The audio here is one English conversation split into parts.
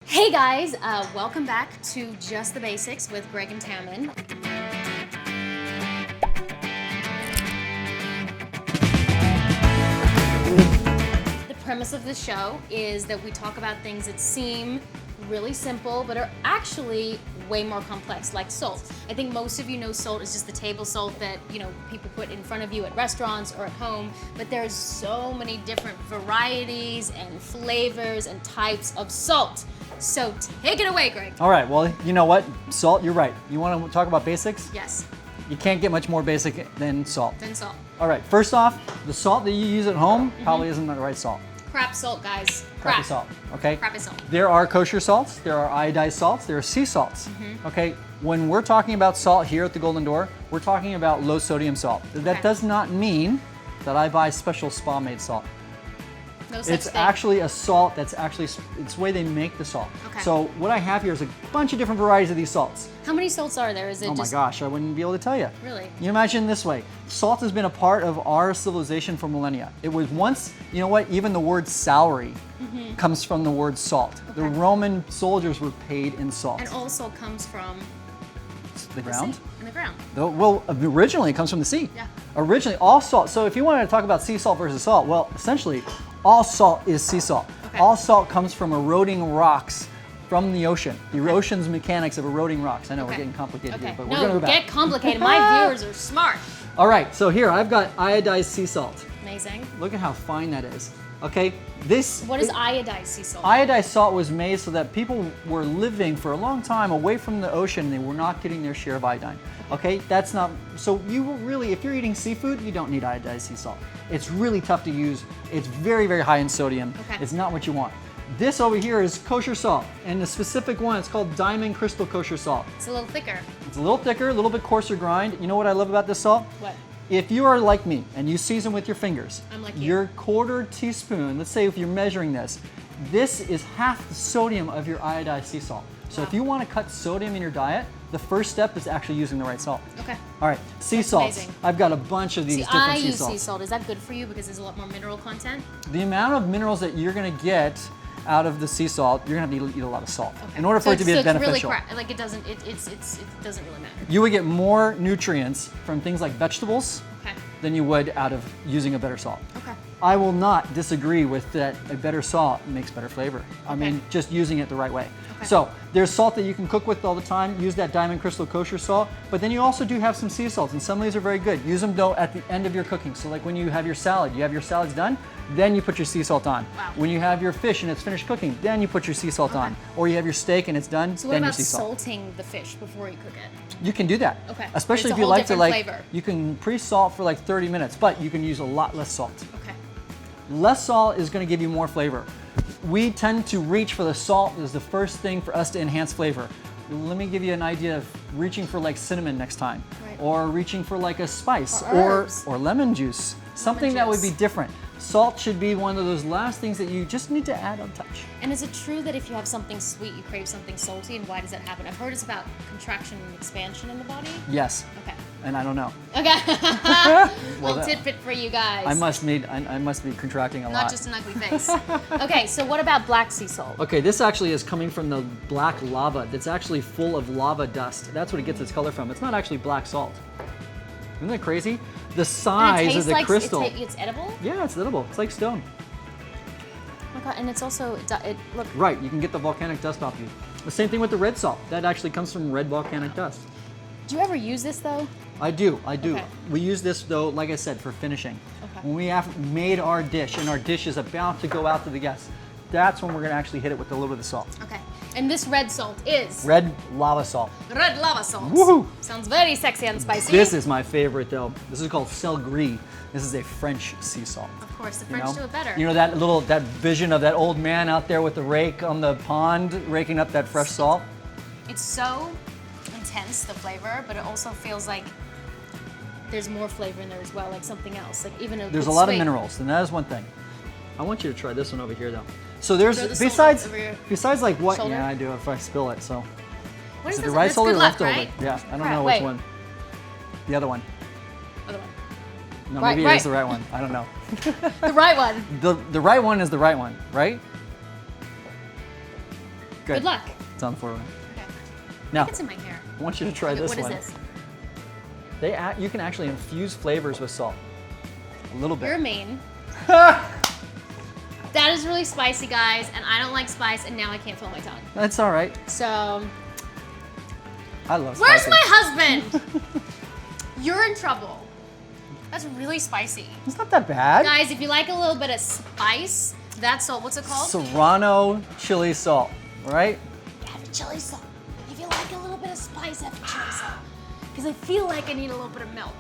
Hey guys, welcome back to Just the Basics with Greg and Tammin. The premise of the show is that we talk about things that seem really simple but are actually way more complex, like salt. I think most of you know salt is just the table salt that, people put in front of you at restaurants or at home, but there's so many different varieties and flavors and types of salt. So take it away, Greg. All right, well, you know what? Salt, you're right. You want to talk about basics? Yes. You can't get much more basic than salt. All right, first off, the salt that you use at home probably isn't the right salt. Crap salt, guys. Crappy salt, okay? Crappy salt. There are kosher salts, there are iodized salts, there are sea salts, okay? When we're talking about salt here at the Golden Door, we're talking about low sodium salt. That does not mean that I buy special spa-made salt. No such It's thing. actually a salt that's actually, it's the way they make the salt. Okay. So what I have here is a bunch of different varieties of these salts. How many salts are there? Is it Oh my just gosh, I wouldn't be able to tell you. Really? You imagine this way, salt has been a part of our civilization for millennia. It was once, you know what, even the word salary comes from the word salt. The Okay. Roman soldiers were paid in salt. and also comes from The ground? sea? In the ground. Well, originally it comes from the sea. Yeah. Originally, all salt, so if you wanted to talk about sea salt versus salt, well, essentially, all salt is sea salt. Okay. All salt comes from eroding rocks from the ocean. The ocean's mechanics of eroding rocks. I know we're getting complicated here, but we're gonna go back. Get complicated. My viewers are smart. All right, so here, I've got iodized sea salt. Amazing. Look at how fine that is. Okay, this What is iodized sea salt? iodized salt was made so that people were living for a long time away from the ocean and they were not getting their share of iodine. Okay, that's not, so you will really, if you're eating seafood, you don't need iodized sea salt. It's really tough to use. It's very, very high in sodium. Okay. It's not what you want. This over here is kosher salt, and the specific one, it's called Diamond Crystal Kosher Salt. It's a little thicker. It's a little thicker, a little bit coarser grind. You know what I love about this salt? What? If you are like me and you season with your fingers, I'm like you. your quarter teaspoon, let's say if you're measuring this is half the sodium of your iodized sea salt. So if you want to cut sodium in your diet, the first step is actually using the right salt. Okay. All right, sea That's salts. amazing. I've got a bunch of these See, different I sea use salts. sea salt. Is that good for you because there's a lot more mineral content? The amount of minerals that you're going to get out of the sea salt, you're going to have to eat a lot of salt Okay. in order for it to be so beneficial. It's really crap. Like it doesn't really matter. You would get more nutrients from things like vegetables Okay. than you would out of using a better salt. Okay. I will not disagree with that a better salt makes better flavor. I mean, just using it the right way. Okay. So there's salt that you can cook with all the time. Use that Diamond Crystal Kosher salt. But then you also do have some sea salts, and some of these are very good. Use them though at the end of your cooking. So like when you have your salad, you have your salads done, then you put your sea salt on. Wow. When you have your fish and it's finished cooking, then you put your sea salt on. Or you have your steak and it's done, So what then your about sea salt. salting the fish before you cook it? You can do that. Okay. Especially It's if a you whole like to different like, flavor. you can pre-salt for like 30 minutes, but you can use a lot less salt. Okay. Less salt is going to give you more flavor. We tend to reach for the salt as the first thing for us to enhance flavor. Let me give you an idea of reaching for like cinnamon next time, Right. or reaching for like a spice, Or herbs. or lemon juice, something that would be juice. different. Salt should be one of those last things that you just need to add a touch. And is it true that if you have something sweet, you crave something salty? And why does that happen? I've heard it's about contraction and expansion in the body. Yes, Okay. and I don't know. Okay. Well, Little tidbit for you guys. I must be contracting a lot. Not just an ugly face. Okay, so what about black sea salt? Okay, this actually is coming from the black lava that's actually full of lava dust. That's what it gets its color from. It's not actually black salt. Isn't that crazy? The And it size of tastes the like crystal. it's edible? Yeah, it's edible. It's like stone. Oh my God, and it's also, look, Right, you can get the volcanic dust off you. The same thing with the red salt. That actually comes from red volcanic dust. do you ever use this though? I do. Okay. We use this though, like I said, for finishing. Okay. When we have made our dish and our dish is about to go out to the guests, that's when we're gonna actually hit it with a little bit of salt. Okay. And this red salt is? Red lava salt. Red lava salt. Woohoo! Sounds very sexy and spicy. This is my favorite though. This is called sel gris. This is a French sea salt. Of course, the You French know? do it better. You know that vision of that old man out there with the rake on the pond, raking up that fresh salt? It's so intense, the flavor, but it also feels like there's more flavor in there as well, like something else. Like even There's a lot of minerals, and that is one thing. I want you to try this one over here though. So there's, Throw the salt over your besides like what, shoulder? yeah, I do if I spill it, so. What Is is it this? the right That's salt or good luck, leftover? right? Yeah, I don't Crap, know which wait. one. The other one. Other one. No, Right, maybe it right. is the right one. I don't know. The right one. The right one is the right one, right? Good luck. It's on the forward. Okay. Now, It's in my hair. I want you to try this What is one. this? You can actually infuse flavors with salt. A little bit. You're mean. That is really spicy, guys, and I don't like spice, and now I can't feel my tongue. That's all right. So, I love where's spicy. my husband? You're in trouble. That's really spicy. It's not that bad. Guys, if you like a little bit of spice, that's salt. What's it called? Serrano chili salt, right? Have chili salt. If you like a little bit of spice, have chili salt. Because I feel like I need a little bit of milk.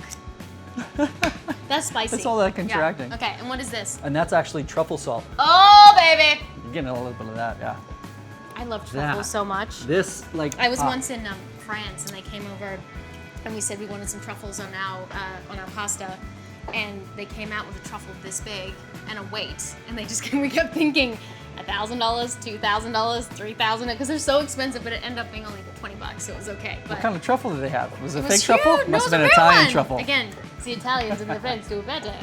That's spicy. That's all that contracting. Yeah. Okay, and what is this? And that's actually truffle salt. Oh, baby. You're getting a little bit of that, yeah. I love truffles That. so much. This, like, I was once in France, and they came over, and we said we wanted some truffles on our pasta, and they came out with a truffle this big and a weight, and they just we kept thinking $1,000, $2,000, $3,000 because they're so expensive, but it ended up being only $20, so it was okay. But what kind of truffle did they have? Was it a it fake was truffle? cute. No, Must it have was been a real Italian one. truffle. Again, it's the Italians in the French do it better.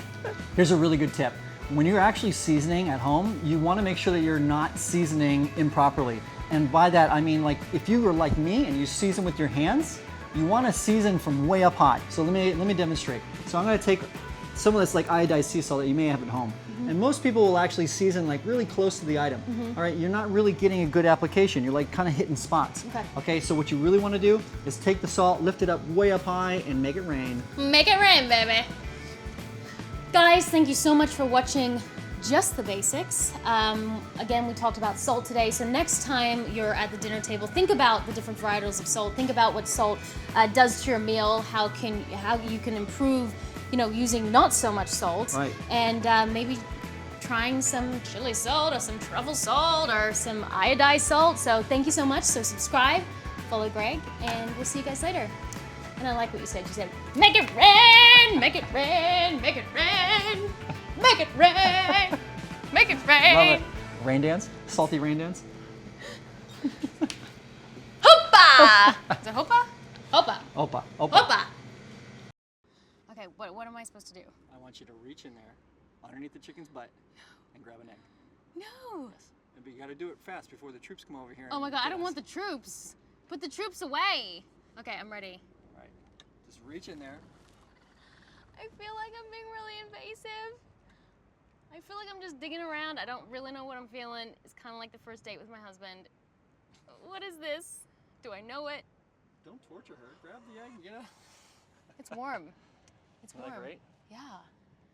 Here's a really good tip. When you're actually seasoning at home, you want to make sure that you're not seasoning improperly. And by that, I mean, like, if you were like me and you season with your hands, you want to season from way up high. So let me demonstrate. So I'm going to take some of this like iodized sea salt that you may have at home. And most people will actually season like really close to the item. All right, you're not really getting a good application. You're like kind of hitting spots. Okay, so what you really want to do is take the salt, lift it up way up high, and make it rain. Make it rain, baby. Guys, thank you so much for watching Just the Basics. Again, we talked about salt today, so next time you're at the dinner table, think about the different varietals of salt. Think about what salt does to your meal, how you can improve, using not so much salt. Right. And maybe trying some chili salt or some truffle salt or some iodized salt. So thank you so much. So subscribe, follow Greg, and we'll see you guys later. And I like what you said. You said, make it rain, make it rain, make it rain, make it rain, make it rain. Love it. Rain dance? Salty rain dance? Hoppa! Is it hoppa? Hoppa. Opa. Opa. Hoppa. Okay, what am I supposed to do? I want you to reach in there, underneath the chicken's butt, and grab an egg. No. Yes. But you gotta do it fast before the troops come over here. Oh my God, I don't want the troops. Put the troops away. Okay, I'm ready. All right. Just reach in there. I feel like I'm being really invasive. I feel like I'm just digging around. I don't really know what I'm feeling. It's kind of like the first date with my husband. What is this? Do I know it? Don't torture her. Grab the egg and get out. It's warm. It's Isn't warm. that great? Yeah.